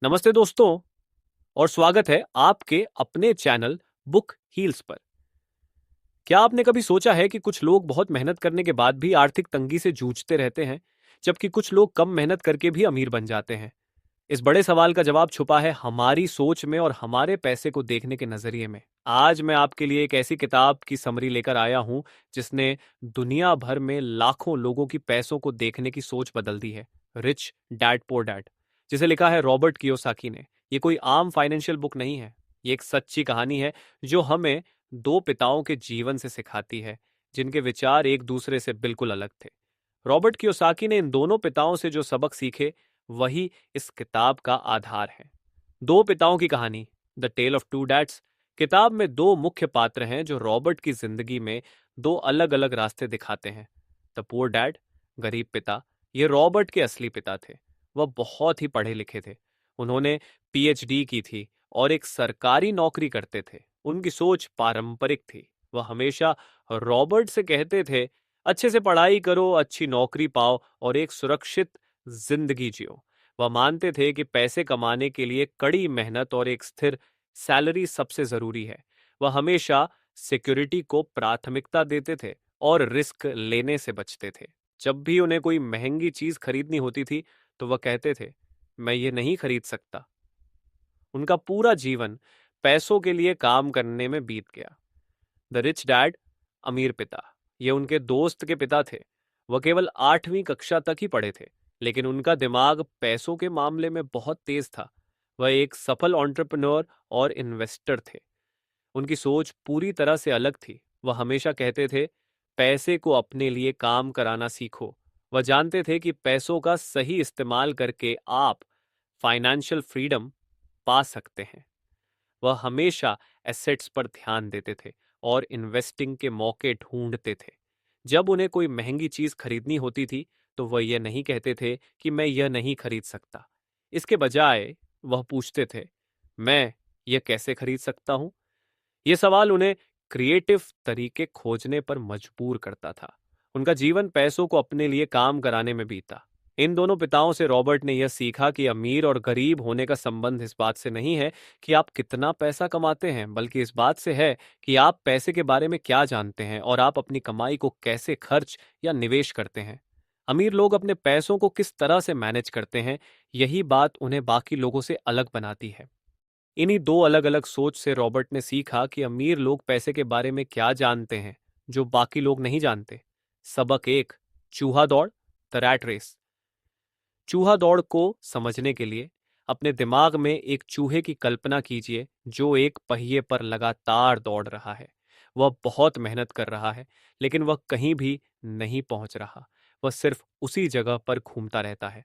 नमस्ते दोस्तों और स्वागत है आपके अपने चैनल बुक हील्स पर। क्या आपने कभी सोचा है कि कुछ लोग बहुत मेहनत करने के बाद भी आर्थिक तंगी से जूझते रहते हैं, जबकि कुछ लोग कम मेहनत करके भी अमीर बन जाते हैं? इस बड़े सवाल का जवाब छुपा है हमारी सोच में और हमारे पैसे को देखने के नजरिए में। आज मैं आपके लिए एक ऐसी किताब की समरी लेकर आया हूं जिसने दुनिया भर में लाखों लोगों की पैसों को देखने की सोच बदल दी है। रिच डैड पोर डैड, जिसे लिखा है रॉबर्ट कियोसाकी ने। ये कोई आम फाइनेंशियल बुक नहीं है। ये एक सच्ची कहानी है जो हमें दो पिताओं के जीवन से सिखाती है, जिनके विचार एक दूसरे से बिल्कुल अलग थे। रॉबर्ट कियोसाकी ने इन दोनों पिताओं से जो सबक सीखे, वही इस किताब का आधार है। दो पिताओं की कहानी, the tale of two dads. किताब में दो मुख्य पात्र हैं जो रॉबर्ट की जिंदगी में दो अलग अलग रास्ते दिखाते हैं। द पुअर डैड, गरीब पिता, ये रॉबर्ट के असली पिता थे। वह बहुत ही पढ़े लिखे थे। उन्होंने पीएचडी की थी और एक सरकारी नौकरी करते थे। उनकी सोच पारंपरिक थी। वह हमेशा रॉबर्ट से कहते थे, अच्छे से पढ़ाई करो, अच्छी नौकरी पाओ और एक सुरक्षित जिंदगी जियो। वह मानते थे कि पैसे कमाने के लिए कड़ी मेहनत और एक स्थिर सैलरी सबसे जरूरी है। वह हमेशा सिक्योरिटी को प्राथमिकता देते थे और रिस्क लेने से बचते थे। जब भी उन्हें कोई महंगी चीज खरीदनी होती थी, तो वह कहते थे, मैं ये नहीं खरीद सकता। उनका पूरा जीवन पैसों के लिए काम करने में बीत गया। द रिच डैड, अमीर पिता, ये उनके दोस्त के पिता थे। वह केवल 8वीं कक्षा तक ही पढ़े थे, लेकिन उनका दिमाग पैसों के मामले में बहुत तेज था। वह एक सफल एंटरप्रेन्योर और इन्वेस्टर थे। उनकी सोच पूरी तरह से अलग थी। वह हमेशा कहते थे, पैसे को अपने लिए काम कराना सीखो। वह जानते थे कि पैसों का सही इस्तेमाल करके आप फाइनेंशियल फ्रीडम पा सकते हैं। वह हमेशा एसेट्स पर ध्यान देते थे और इन्वेस्टिंग के मौके ढूंढते थे। जब उन्हें कोई महंगी चीज खरीदनी होती थी, तो वह यह नहीं कहते थे कि मैं यह नहीं खरीद सकता। इसके बजाय वह पूछते थे, मैं यह कैसे खरीद सकता हूं? यह सवाल उन्हें क्रिएटिव तरीके खोजने पर मजबूर करता था। उनका जीवन पैसों को अपने लिए काम कराने में बीता। इन दोनों पिताओं से रॉबर्ट ने यह सीखा कि अमीर और गरीब होने का संबंध इस बात से नहीं है कि आप कितना पैसा कमाते हैं, बल्कि इस बात से है कि आप पैसे के बारे में क्या जानते हैं और आप अपनी कमाई को कैसे खर्च या निवेश करते हैं। अमीर लोग अपने पैसों को किस तरह से मैनेज करते हैं, यही बात उन्हें बाकी लोगों से अलग बनाती है। इन्हीं दो अलग अलग सोच से रॉबर्ट ने सीखा कि अमीर लोग पैसे के बारे में क्या जानते हैं जो बाकी लोग नहीं जानते। सबक एक, चूहा दौड़, द रैट रेस। चूहा दौड़ को समझने के लिए अपने दिमाग में एक चूहे की कल्पना कीजिए जो एक पहिए पर लगातार दौड़ रहा है। वह बहुत मेहनत कर रहा है, लेकिन वह कहीं भी नहीं पहुंच रहा। वह सिर्फ उसी जगह पर घूमता रहता है।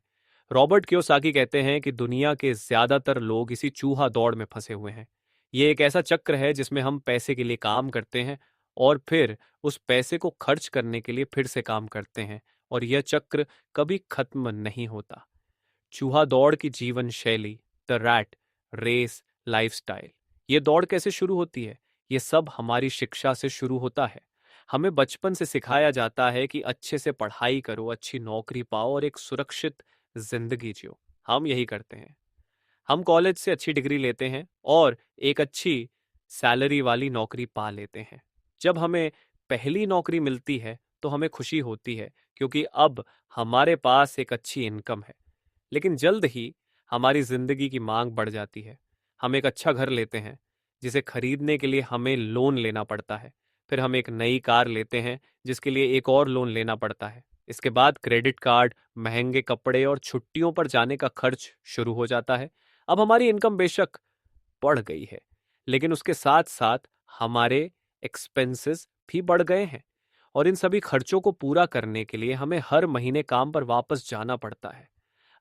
रॉबर्ट कियोसाकी कहते हैं कि दुनिया के ज्यादातर लोग इसी चूहा दौड़ में फंसे हुए हैं। ये एक ऐसा चक्र है जिसमें हम पैसे के लिए काम करते हैं और फिर उस पैसे को खर्च करने के लिए फिर से काम करते हैं, और यह चक्र कभी खत्म नहीं होता। चूहा दौड़ की जीवन शैली, द रैट रेस लाइफस्टाइल। ये दौड़ कैसे शुरू होती है? ये सब हमारी शिक्षा से शुरू होता है। हमें बचपन से सिखाया जाता है कि अच्छे से पढ़ाई करो, अच्छी नौकरी पाओ और एक सुरक्षित जिंदगी जियो। हम यही करते हैं। हम कॉलेज से अच्छी डिग्री लेते हैं और एक अच्छी सैलरी वाली नौकरी पा लेते हैं। जब हमें पहली नौकरी मिलती है तो हमें खुशी होती है, क्योंकि अब हमारे पास एक अच्छी इनकम है। लेकिन जल्द ही हमारी जिंदगी की मांग बढ़ जाती है। हम एक अच्छा घर लेते हैं, जिसे खरीदने के लिए हमें लोन लेना पड़ता है। फिर हम एक नई कार लेते हैं, जिसके लिए एक और लोन लेना पड़ता है। इसके बाद क्रेडिट कार्ड, महंगे कपड़े और छुट्टियों पर जाने का खर्च शुरू हो जाता है। अब हमारी इनकम बेशक बढ़ गई है, लेकिन उसके साथ साथ हमारे एक्सपेंसेस भी बढ़ गए हैं, और इन सभी खर्चों को पूरा करने के लिए हमें हर महीने काम पर वापस जाना पड़ता है।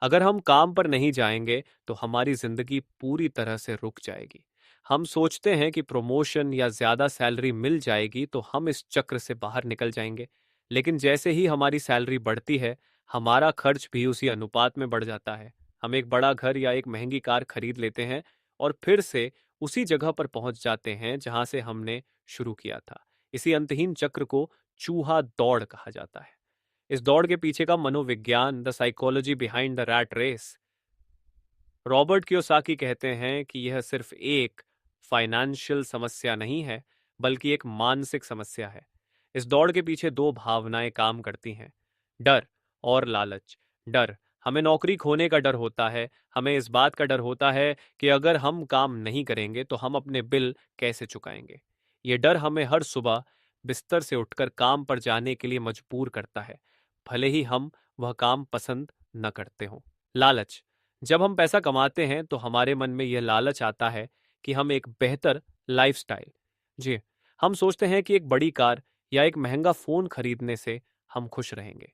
अगर हम काम पर नहीं जाएंगे तो हमारी जिंदगी पूरी तरह से रुक जाएगी। हम सोचते हैं कि प्रमोशन या ज्यादा सैलरी मिल जाएगी तो हम इस चक्र से बाहर निकल जाएंगे, लेकिन जैसे ही हमारी सैलरी बढ़ती है, हमारा खर्च भी उसी अनुपात में बढ़ जाता है। हम एक बड़ा घर या एक महंगी कार खरीद लेते हैं और फिर से उसी जगह पर पहुंच जाते हैं जहां से हमने शुरू किया था। इसी अंतहीन चक्र को चूहा दौड़ कहा जाता है। इस दौड़ के पीछे का मनोविज्ञान, the psychology behind the rat race, Robert Kiyosaki कहते हैं कि यह सिर्फ एक फाइनेंशियल समस्या नहीं है, बल्कि एक मानसिक समस्या है। इस दौड़ के पीछे दो भावनाएं काम करती हैं, डर और लालच। डर, हमें नौकरी खोने का डर होता है। हमें इस बात का डर होता है कि अगर हम काम नहीं करेंगे तो हम अपने बिल कैसे चुकाएंगे। ये डर हमें हर सुबह बिस्तर से उठकर काम पर जाने के लिए मजबूर करता है, भले ही हम वह काम पसंद न करते हों। लालच, जब हम पैसा कमाते हैं तो हमारे मन में यह लालच आता है कि हम एक बेहतर लाइफस्टाइल, जी, हम सोचते हैं कि एक बड़ी कार या एक महंगा फोन खरीदने से हम खुश रहेंगे।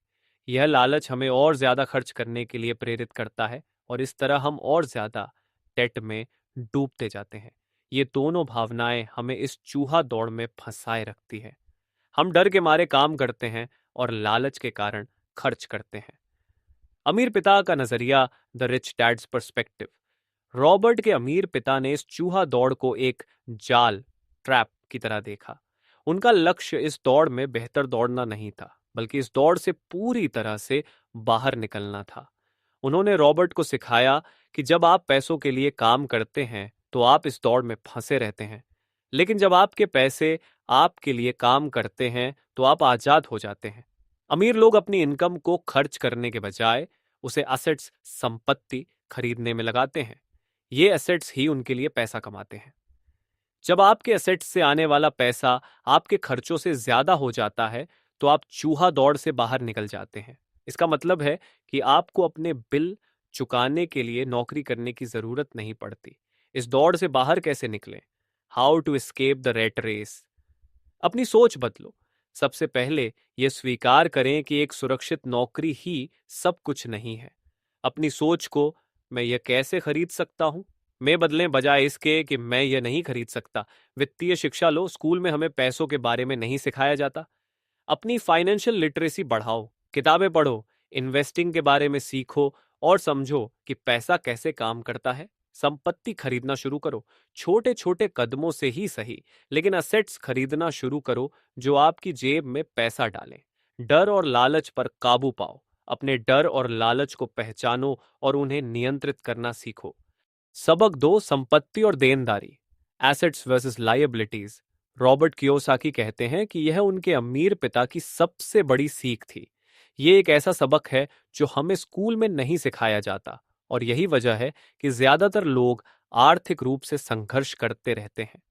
यह लालच हमें और ज्यादा खर्च करने के लिए प्रेरित करता है और इस तरह हम और ज्यादा डेट में डूबते जाते हैं। ये दोनों भावनाएं हमें इस चूहा दौड़ में फंसाए रखती है। हम डर के मारे काम करते हैं और लालच के कारण खर्च करते हैं। अमीर पिता का नजरिया, the rich dad's perspective. Robert के अमीर पिता ने इस चूहा दौड़ को एक जाल, ट्रैप की तरह देखा। उनका लक्ष्य इस दौड़ में बेहतर दौड़ना नहीं था, बल्कि इस दौड़ से पूरी तरह से बाहर निकलना था। उन्होंने रॉबर्ट को सिखाया कि जब आप पैसों के लिए काम करते हैं तो आप इस दौड़ में फंसे रहते हैं, लेकिन जब आपके पैसे आपके लिए काम करते हैं तो आप आजाद हो जाते हैं। अमीर लोग अपनी इनकम को खर्च करने के बजाय उसे असेट्स, संपत्ति खरीदने में लगाते हैं। ये एसेट्स ही उनके लिए पैसा कमाते हैं। जब आपके एसेट्स से आने वाला पैसा आपके खर्चों से ज्यादा हो जाता है तो आप चूहा दौड़ से बाहर निकल जाते हैं। इसका मतलब है कि आपको अपने बिल चुकाने के लिए नौकरी करने की जरूरत नहीं पड़ती। इस दौड़ से बाहर कैसे निकलें? How to escape the rat race. अपनी सोच बदलो। सबसे पहले यह स्वीकार करें कि एक सुरक्षित नौकरी ही सब कुछ नहीं है। अपनी सोच को मैं यह कैसे खरीद सकता हूं में बदलें, बजाय इसके कि मैं यह नहीं खरीद सकता। वित्तीय शिक्षा लो, स्कूल में हमें पैसों के बारे में नहीं सिखाया जाता। अपनी फाइनेंशियल लिटरेसी बढ़ाओ, किताबें पढ़ो, इन्वेस्टिंग के बारे में सीखो और समझो कि पैसा कैसे काम करता है। संपत्ति खरीदना शुरू करो, छोटे छोटे कदमों से ही सही, लेकिन असेट्स खरीदना शुरू करो जो आपकी जेब में पैसा डालें। डर और लालच पर काबू पाओ। अपने डर और लालच को पहचानो और उन्हें नियंत्रित करना सीखो। सबक दो, संपत्ति और देनदारी, assets versus liabilities. Robert Kiyosaki कहते हैं कि यह उनके अमीर पिता की सबसे बड़ी सीख थी। ये एक ऐसा सबक है जो हमें स्कूल में नहीं सिखाया जाता और यही वजह है कि ज्यादातर लोग आर्थिक रूप से संघर्ष करते रहते हैं।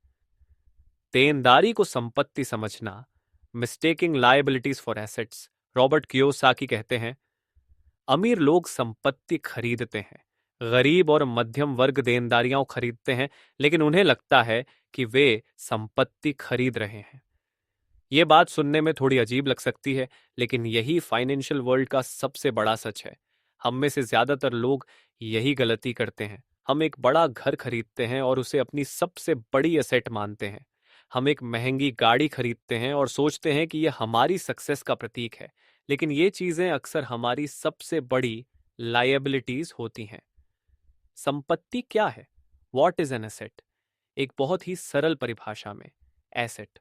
देनदारी को संपत्ति समझना, mistaking liabilities for assets. Robert Kiyosaki कहते हैं, अमीर लोग संपत्ति खरीदते हैं, गरीब और मध्यम वर्ग देनदारियां खरीदते हैं, लेकिन उन्हें लगता है कि वे संपत्ति खरीद रहे हैं। ये बात सुनने में थोड़ी अजीब लग सकती है, लेकिन यही फाइनेंशियल वर्ल्ड का सबसे बड़ा सच है। हम में से ज्यादातर लोग यही गलती करते हैं। हम एक बड़ा घर खरीदते हैं और उसे अपनी सबसे बड़ी एसेट मानते हैं। हम एक महंगी गाड़ी खरीदते हैं और सोचते हैं कि यह हमारी सक्सेस का प्रतीक है, लेकिन ये चीजें अक्सर हमारी सबसे बड़ी लायबिलिटीज होती हैं। संपत्ति क्या है? What is an asset? एक बहुत ही सरल परिभाषा में, एसेट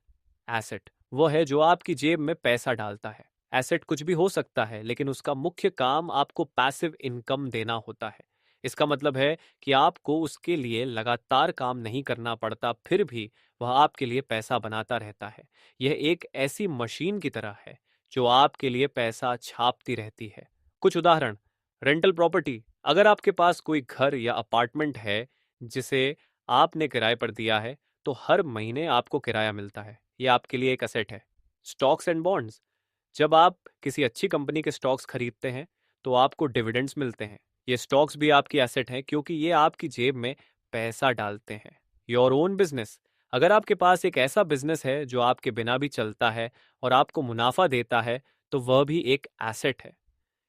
एसेट वो है जो आपकी जेब में पैसा डालता है। एसेट कुछ भी हो सकता है, लेकिन उसका मुख्य काम आपको पैसिव इनकम देना होता है। इसका मतलब है कि आपको उसके लिए लगातार काम नहीं करना पड़ता, फिर भी वह आपके लिए पैसा बनाता रहता है। यह एक ऐसी मशीन की तरह है जो आपके लिए पैसा छापती रहती है। कुछ उदाहरण, रेंटल प्रॉपर्टी। अगर आपके पास कोई घर या अपार्टमेंट है जिसे आपने किराए पर दिया है, तो हर महीने आपको किराया मिलता है। यह आपके लिए एक एसेट है। Stocks and bonds. जब आप किसी अच्छी कंपनी के स्टॉक्स खरीदते हैं तो आपको डिविडेंड्स मिलते हैं। ये स्टॉक्स भी आपकी एसेट हैं क्योंकि ये आपकी जेब में पैसा डालते हैं। Your own business. अगर आपके पास एक ऐसा बिजनेस है जो आपके बिना भी चलता है और आपको मुनाफा देता है, तो वह भी एक एसेट है।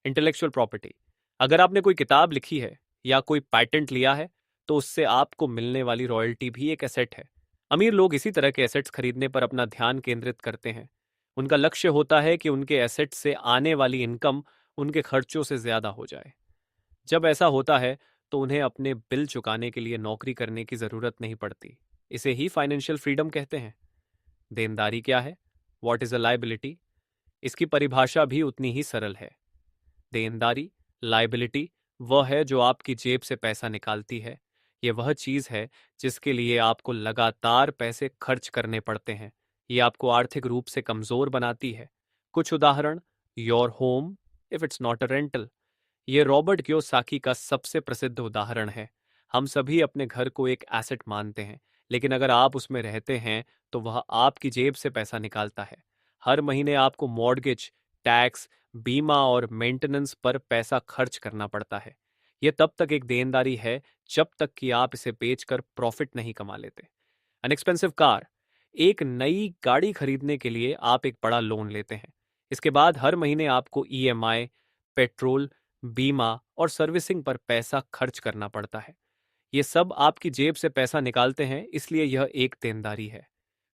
Intellectual property. अगर आपने कोई किताब लिखी है या कोई पैटेंट लिया है, तो उससे आपको मिलने वाली रॉयल्टी भी एक एसेट है। अमीर लोग इसी तरह के एसेट्स खरीदने पर अपना ध्यान केंद्रित करते हैं। उनका लक्ष्य होता है कि उनके एसेट्स से आने वाली इनकम उनके खर्चों से ज्यादा हो जाए। जब ऐसा होता है तो उन्हें अपने बिल चुकाने के लिए नौकरी करने की जरूरत नहीं पड़ती। इसे ही फाइनेंशियल फ्रीडम कहते हैं। देनदारी क्या है? What is a liability? इसकी परिभाषा भी उतनी ही सरल है। देनदारी, लायबिलिटी, वह है जो आपकी जेब से पैसा निकालती है। ये वह चीज है जिसके लिए आपको लगातार पैसे खर्च करने पड़ते हैं। ये आपको आर्थिक रूप से कमजोर बनाती है। कुछ उदाहरण: your home, if it's not a rental. ये रॉबर्ट कियोसाकी का सबसे प्रसिद्ध उदाहरण है। हम सभी अपने घर को एक एसेट मानते हैं, लेकिन अगर आप उसमें रहते हैं तो वह आपकी जेब से पैसा निकालता है। हर महीने आपको मॉर्गेज, टैक्स, बीमा और मेंटेनेंस पर पैसा खर्च करना पड़ता है। यह तब तक एक देनदारी है जब तक कि आप इसे बेचकर प्रॉफिट नहीं कमा लेते। An expensive car. एक नई गाड़ी खरीदने के लिए आप एक बड़ा लोन लेते हैं। इसके बाद हर महीने आपको ईएमआई, पेट्रोल, बीमा और सर्विसिंग पर पैसा खर्च करना पड़ता है। ये सब आपकी जेब से पैसा निकालते हैं, इसलिए यह एक देनदारी है।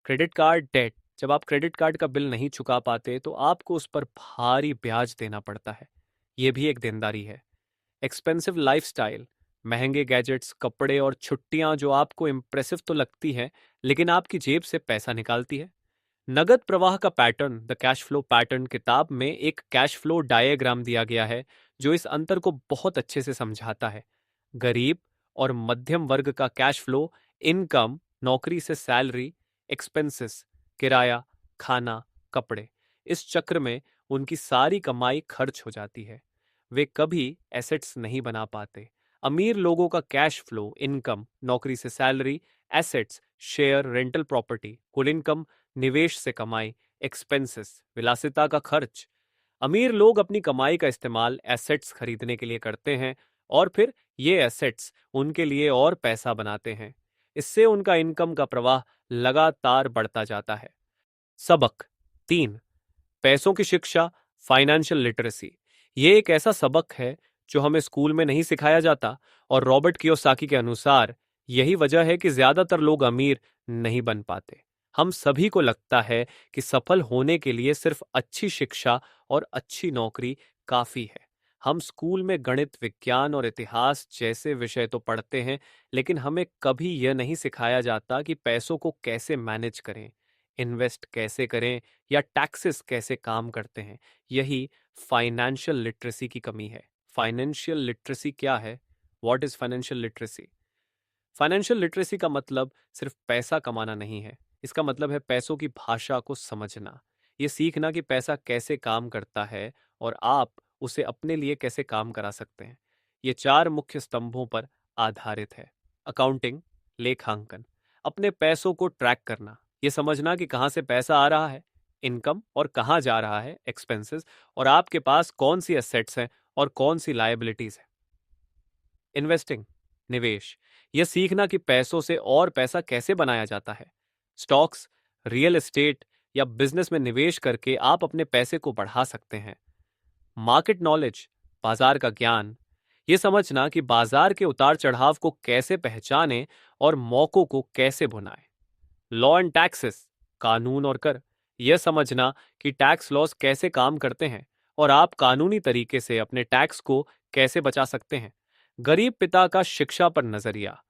Credit card debt. जब आप क्रेडिट कार्ड का बिल नहीं चुका पाते तो आपको उस पर भारी ब्याज देना पड़ता है। यह भी एक देनदारी है। Expensive lifestyle. महंगे गैजेट्स, कपड़े और छुट्टियां जो आपको इम्प्रेसिव तो लगती हैं, लेकिन आपकी जेब से पैसा निकालती है। नगद प्रवाह का pattern, the cash flow pattern, किताब में एक कैश फ्लो डायग्राम दिया गया है जो इस अंतर को बहुत अच्छे से समझाता है। गरीब और मध्यम वर्ग का कैश फ्लो: इनकम, नौकरी से सैलरी, एक्सपेंसेस, किराया, खाना, कपड़े। इस चक्र में उनकी सारी कमाई खर्च हो जाती है। वे कभी एसेट्स नहीं बना पाते। अमीर लोगों का कैश फ्लो: इनकम, नौकरी से salary, assets, share, rental property, कुल इनकम, निवेश से कमाई, एक्सपेंसेस, विलासिता का खर्च। अमीर लोग अपनी कमाई का इस्तेमाल एसेट्स खरीदने के लिए करते हैं और फिर ये एसेट्स उनके लिए और पैसा बनाते हैं। इससे उनका इनकम का प्रवाह लगातार बढ़ता जाता है। सबक 3: पैसों की शिक्षा, फाइनेंशियल लिटरेसी। ये एक ऐसा सबक है जो हमें स्कूल में नहीं सिखाया जाता, और रॉबर्ट कियोसाकी के अनुसार यही वजह है कि ज्यादातर लोग अमीर नहीं बन पाते। हम सभी को लगता है कि सफल होने के लिए सिर्फ अच्छी शिक्षा और अच्छी नौकरी काफी है। हम स्कूल में गणित, विज्ञान और इतिहास जैसे विषय तो पढ़ते हैं, लेकिन हमें कभी यह नहीं सिखाया जाता कि पैसों को कैसे मैनेज करें, इन्वेस्ट कैसे करें या टैक्सेस कैसे काम करते हैं। यही फाइनेंशियल लिटरेसी की कमी है। फाइनेंशियल लिटरेसी क्या है? What is financial literacy? Financial literacy का मतलब सिर्फ पैसा कमाना नहीं है। इसका मतलब है पैसों की भाषा को समझना। ये सीखना कि पैसा कैसे काम करता है और आप उसे अपने लिए कैसे काम करा सकते हैं। ये 4 मुख्य स्तंभों पर आधारित है। अकाउंटिंग, लेखांकन। अपने पैसों को ट्रैक करना, ये समझना कि कहाँ से पैसा आ रहा है, इनकम, और कहाँ जा रहा है, एक्सपेंसेस, और आपके पास कौन सी एसेट्स हैं और कौन सी लायबिलिटीज हैं। इन्वेस्टिंग, निवेश। यह सीखना कि पैसों से और पैसा कैसे बनाया जाता है। स्टॉक्स, रियल एस्टेट या बिजनेस में निवेश करके आप अपने पैसे को बढ़ा सकते हैं। मार्केट नॉलेज, बाजार का ज्ञान। यह समझना कि बाजार के उतार चढ़ाव को कैसे पहचानें और मौकों को कैसे भुनाएं। लॉ एंड टैक्सेस, कानून और कर। यह समझना कि टैक्स लॉज कैसे काम करते हैं और आप कानूनी तरीके से अपने टैक्स को कैसे बचा सकते हैं। गरीब पिता का शिक्षा पर नजरिया,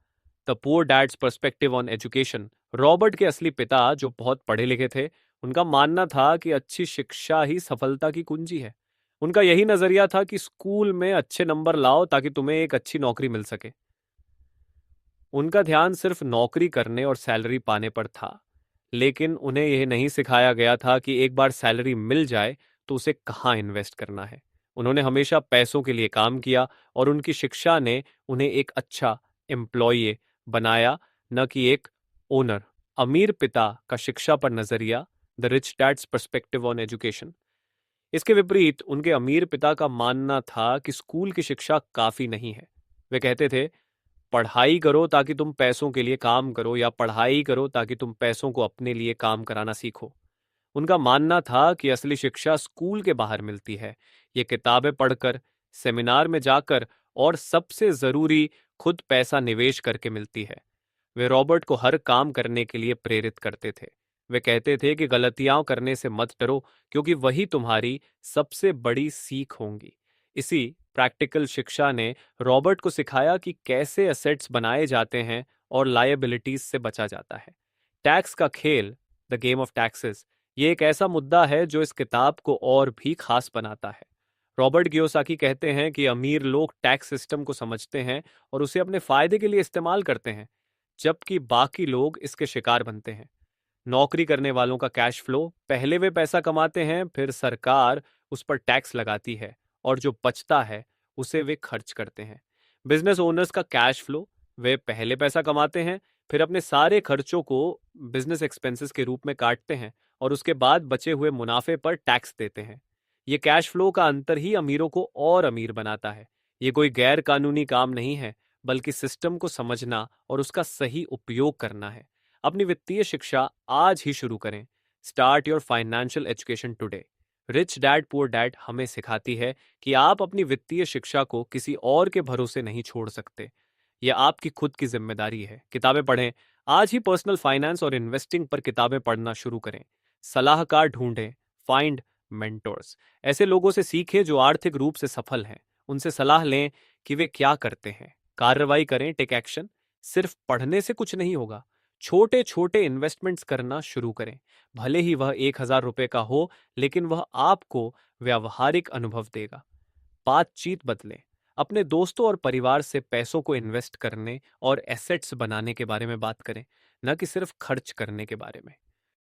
the poor dad's perspective on education. Robert के असली पिता, जो बहुत पढ़े लिखे थे, उनका मानना था कि अच्छी शिक्षा ही सफलता की कुंजी है। उनका यही नजरिया था कि स्कूल में अच्छे नंबर लाओ ताकि तुम्हें एक अच्छी नौकरी मिल सके। उनका ध्यान सिर्फ नौकरी करने और सैलरी पाने पर था, लेकिन उन्हें यह नहीं सिखाया गया था कि एक बार सैलरी मिल जाए तो उसे कहाँ इन्वेस्ट करना है। उन्होंने हमेशा पैसों के लिए काम किया और उनकी शिक्षा ने उन्हें एक अच्छा एम्प्लॉय बनाया, न कि एक ओनर। अमीर पिता का शिक्षा पर नजरिया, the rich dad's perspective on education. इसके विपरीत उनके अमीर पिता का मानना था कि स्कूल की शिक्षा काफी नहीं है। वे कहते थे, पढ़ाई करो ताकि तुम पैसों के लिए काम करो, या पढ़ाई करो ताकि तुम पैसों को अपने लिए काम कराना सीखो। उनका मानना था कि असली शिक्षा स्कूल के बाहर मिलती है। ये किताबें पढ़कर, सेमिनार में जाकर, और सबसे जरूरी, खुद पैसा निवेश करके मिलती है। वे रॉबर्ट को हर काम करने के लिए प्रेरित करते थे। वे कहते थे कि गलतियां करने से मत डरो, क्योंकि वही तुम्हारी सबसे बड़ी सीख होंगी। इसी प्रैक्टिकल शिक्षा ने रॉबर्ट को सिखाया कि कैसे एसेट्स बनाए जाते हैं और लायबिलिटीज से बचा जाता है। टैक्स का खेल, द गेम ऑफ टैक्सेस, ये एक ऐसा मुद्दा है जो इस किताब को और भी खास बनाता है। रॉबर्ट कियोसाकी कहते हैं कि अमीर लोग टैक्स सिस्टम को समझते हैं और उसे अपने फायदे के लिए इस्तेमाल करते हैं, जबकि बाकी लोग इसके शिकार बनते हैं। नौकरी करने वालों का कैश फ्लो, पहले वे पैसा कमाते हैं, फिर सरकार उस पर टैक्स लगाती है और जो बचता है उसे वे खर्च करते हैं। बिजनेस ओनर्स का कैश फ्लो, वे पहले पैसा कमाते हैं, फिर अपने सारे खर्चों को बिजनेस एक्सपेंसेस के रूप में काटते हैं और उसके बाद बचे हुए मुनाफे पर टैक्स देते हैं। ये कैश फ्लो का अंतर ही अमीरों को और अमीर बनाता है। ये कोई गैर कानूनी काम नहीं है, बल्कि सिस्टम को समझना और उसका सही उपयोग करना है। अपनी वित्तीय शिक्षा आज ही शुरू करें। Start your financial education today. Rich dad poor dad हमें सिखाती है कि आप अपनी वित्तीय शिक्षा को किसी और के भरोसे नहीं छोड़ सकते। यह आपकी खुद की जिम्मेदारी है। किताबें पढ़ें। आज ही पर्सनल फाइनेंस और इन्वेस्टिंग पर किताबें पढ़ना शुरू करें। सलाहकार ढूंढें। Find mentors. ऐसे लोगों से सीखें जो आर्थिक रूप से सफल हैं। उनसे सलाह लें कि वे क्या करते हैं। कार्रवाई करें, टेक एक्शन। सिर्फ पढ़ने से कुछ नहीं होगा। छोटे छोटे इन्वेस्टमेंट्स करना शुरू करें। भले ही वह 1,000 रुपए का हो, लेकिन वह आपको व्यावहारिक अनुभव देगा। बातचीत बदलें। अपने दोस्तों और परिवार से पैसों को इन्वेस्ट करने और एसेट्स बनाने के बारे में बात करें, न कि सिर्फ खर्च करने के बारे में।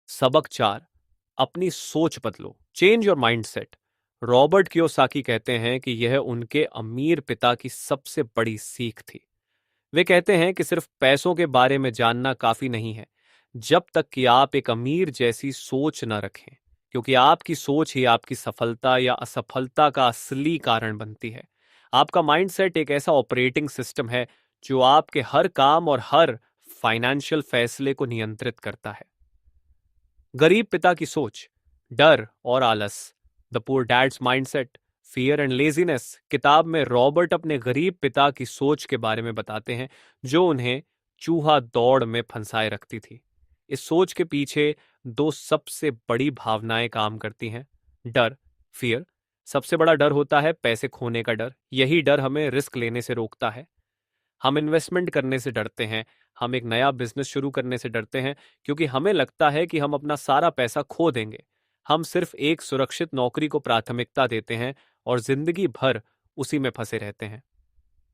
सबक 4, अपनी सोच बदलो। Change your mindset. Robert Kiyosaki कहते हैं कि यह उनके अमीर पिता की सबसे बड़ी सीख थी। वे कहते हैं कि सिर्फ पैसों के बारे में जानना काफी नहीं है, जब तक कि आप एक अमीर जैसी सोच न रखें, क्योंकि आपकी सोच ही आपकी सफलता या असफलता का असली कारण बनती है। आपका माइंडसेट एक ऐसा ऑपरेटिंग सिस्टम है जो आपके हर काम और हर फाइनेंशियल फैसले को नियंत्रित करता है। गरीब पिता की सोच, डर और आलस। The poor dad's mindset, fear and laziness. किताब में रॉबर्ट अपने गरीब पिता की सोच के बारे में बताते हैं, जो उन्हें चूहा दौड़ में फंसाए रखती थी। इस सोच के पीछे दो सबसे बड़ी भावनाएं काम करती हैं। डर, फियर। सबसे बड़ा डर होता है पैसे खोने का डर। यही डर हमें रिस्क लेने से रोकता है। हम इन्वेस्टमेंट करने से डरते हैं। हम एक नया बिजनेस शुरू करने से डरते हैं, क्योंकि हमें लगता है कि हम अपना सारा पैसा खो देंगे। हम सिर्फ एक सुरक्षित नौकरी को प्राथमिकता देते हैं और जिंदगी भर उसी में फंसे रहते हैं।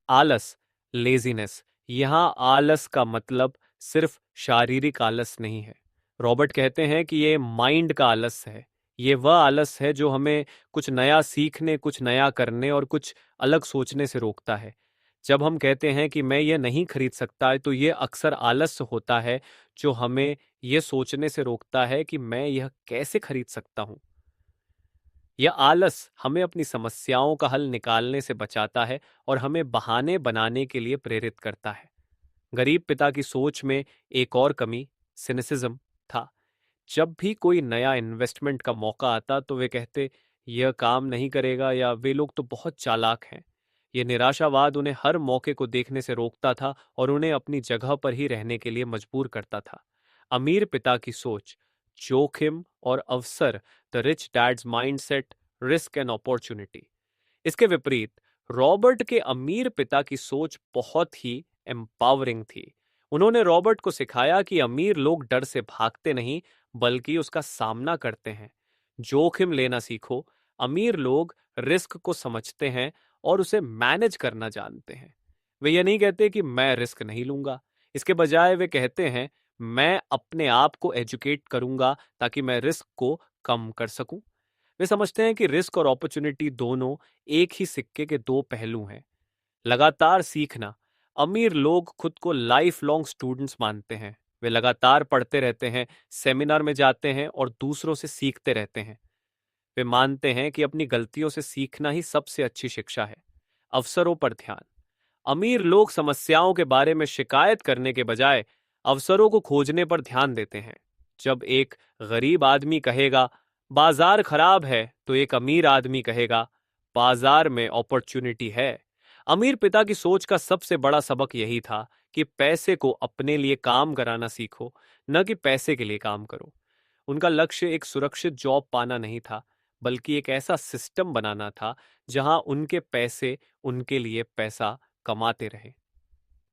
आलस, लेजीनेस। यहां आलस का मतलब सिर्फ शारीरिक आलस नहीं है। रॉबर्ट कहते हैं कि ये माइंड का आलस है। ये वह आलस है जो हमें कुछ नया सीखने, कुछ नया करने और कुछ अलग सोचने से रोकता है। जब हम कहते हैं कि मैं ये नहीं खरीद सकता, तो ये अक्सर आलस होता है जो हमें ये सोचने से रोकता है कि मैं यह कैसे खरीद सकता हूं। यह आलस हमें अपनी समस्याओं का हल निकालने से बचाता है और हमें बहाने बनाने के लिए प्रेरित करता है। गरीब पिता की सोच में एक और कमी, सिनिसिज्म, था। जब भी कोई नया इन्वेस्टमेंट का मौका आता तो वे कहते, यह काम नहीं करेगा, या वे लोग तो बहुत चालाक हैं। यह निराशावाद उन्हें हर मौके को देखने से रोकता था और उन्हें अपनी जगह पर ही रहने के लिए मजबूर करता था। अमीर पिता की सोच, जोखिम और अवसर। The rich dad's mindset, risk and opportunity. इसके विपरीत रॉबर्ट के अमीर पिता की सोच बहुत ही एम्पावरिंग थी। उन्होंने रॉबर्ट को सिखाया कि अमीर लोग डर से भागते नहीं, बल्कि उसका सामना करते हैं। जोखिम लेना सीखो। अमीर लोग रिस्क को समझते हैं और उसे मैनेज करना जानते हैं। वे ये नहीं कहते कि मैं रिस्क नहीं लूंगा। इसके बजाय वे कहते हैं, मैं अपने आप को एजुकेट करूंगा ताकि मैं रिस्क को कम कर सकूं। वे समझते हैं कि रिस्क और अपॉर्चुनिटी दोनों एक ही सिक्के के दो पहलू हैं। लगातार सीखना। अमीर लोग खुद को लाइफ लॉन्ग स्टूडेंट्स मानते हैं। वे लगातार पढ़ते रहते हैं, सेमिनार में जाते हैं और दूसरों से सीखते रहते हैं। वे मानते हैं कि अपनी गलतियों से सीखना ही सबसे अच्छी शिक्षा है। अवसरों पर ध्यान। अमीर लोग समस्याओं के बारे में शिकायत करने के बजाय अवसरों को खोजने पर ध्यान देते हैं। जब एक गरीब आदमी कहेगा, बाजार खराब है, तो एक अमीर आदमी कहेगा, बाजार में अपॉर्चुनिटी है। अमीर पिता की सोच का सबसे बड़ा सबक यही था कि पैसे को अपने लिए काम कराना सीखो, न कि पैसे के लिए काम करो। उनका लक्ष्य एक सुरक्षित जॉब पाना नहीं था, बल्कि एक ऐसा सिस्टम बनाना था जहां उनके पैसे उनके लिए पैसा कमाते रहे।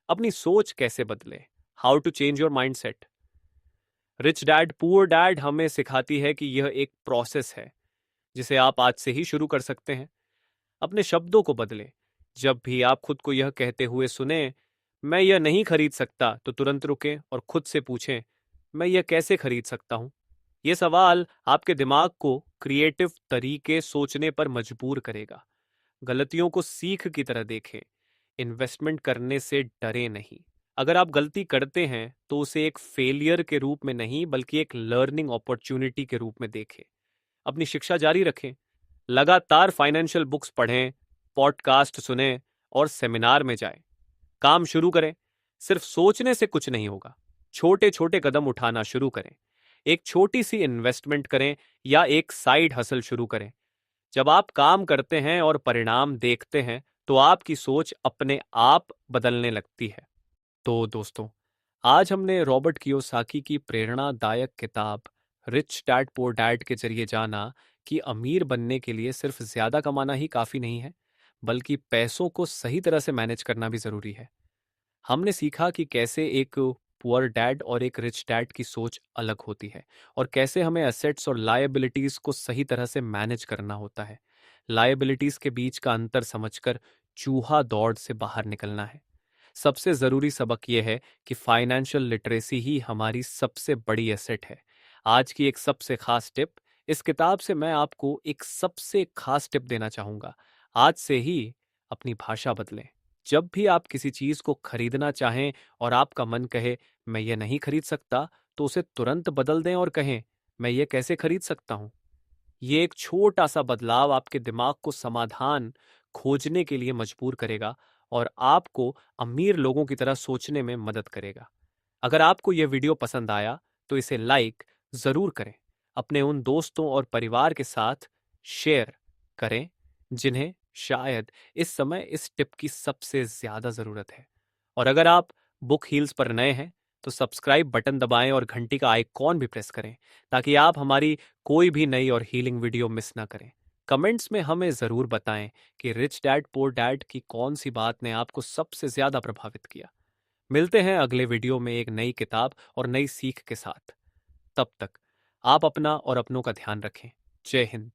अपनी सोच कैसे बदले? How to change your mindset. Rich dad poor dad हमें सिखाती है कि यह एक प्रोसेस है जिसे आप आज से ही शुरू कर सकते हैं। अपने शब्दों को बदलें। जब भी आप खुद को यह कहते हुए सुने, मैं यह नहीं खरीद सकता, तो तुरंत रुकें और खुद से पूछें, मैं यह कैसे खरीद सकता हूं? यह सवाल आपके दिमाग को क्रिएटिव तरीके सोचने पर मजबूर करेगा। गलतियों को सीख की तरह देखें। इन्वेस्टमेंट करने से डरे नहीं। अगर आप गलती करते हैं तो उसे एक फेलियर के रूप में नहीं बल्कि एक लर्निंग अपॉर्चुनिटी के रूप में देखें। अपनी शिक्षा जारी रखें। लगातार फाइनेंशियल बुक्स पढ़ें, पॉडकास्ट सुनें और सेमिनार में जाएं। काम शुरू करें। सिर्फ सोचने से कुछ नहीं होगा। छोटे छोटे कदम उठाना शुरू करें। एक छोटी सी इन्वेस्टमेंट करें या एक साइड हसल शुरू करें। जब आप काम करते हैं और परिणाम देखते हैं तो आपकी सोच अपने आप बदलने लगती है। तो दोस्तों, आज हमने रॉबर्ट कियोसाकी की प्रेरणादायक किताब रिच डैड पुअर डैड के जरिए जाना कि अमीर बनने के लिए सिर्फ ज्यादा कमाना ही काफी नहीं है, बल्कि पैसों को सही तरह से मैनेज करना भी जरूरी है। हमने सीखा कि कैसे एक पुअर डैड और एक रिच डैड की सोच अलग होती है और कैसे हमें एसेट्स और लायबिलिटीज को सही तरह से मैनेज करना होता है। लायबिलिटीज के बीच का अंतर समझकर चूहा दौड़ से बाहर निकलना है। सबसे जरूरी सबक यह है कि फाइनेंशियल लिटरेसी ही हमारी सबसे बड़ी एसेट है। आज की एक सबसे खास टिप, इस किताब से मैं आपको एक सबसे खास टिप देना चाहूंगा। आज से ही अपनी भाषा बदलें। जब भी आप किसी चीज को खरीदना चाहें और आपका मन कहे मैं ये नहीं खरीद सकता, तो उसे तुरंत बदल दें और कहें मैं ये कैसे खरीद सकता हूं। ये एक छोटा सा बदलाव आपके दिमाग को समाधान खोजने के लिए मजबूर करेगा और आपको अमीर लोगों की तरह सोचने में मदद करेगा। अगर आपको यह वीडियो पसंद आया तो इसे लाइक जरूर करें। अपने उन दोस्तों और परिवार के साथ शेयर करें जिन्हें शायद इस समय इस टिप की सबसे ज्यादा जरूरत है। और अगर आप बुक हील्स पर नए हैं तो सब्सक्राइब बटन दबाएं और घंटी का आइकॉन भी प्रेस करें ताकि आप हमारी कोई भी नई और हीलिंग वीडियो मिस ना करें। कमेंट्स में हमें जरूर बताएं कि रिच डैड पुअर डैड की कौन सी बात ने आपको सबसे ज्यादा प्रभावित किया। मिलते हैं अगले वीडियो में एक नई किताब और नई सीख के साथ। तब तक आप अपना और अपनों का ध्यान रखें। जय हिंद।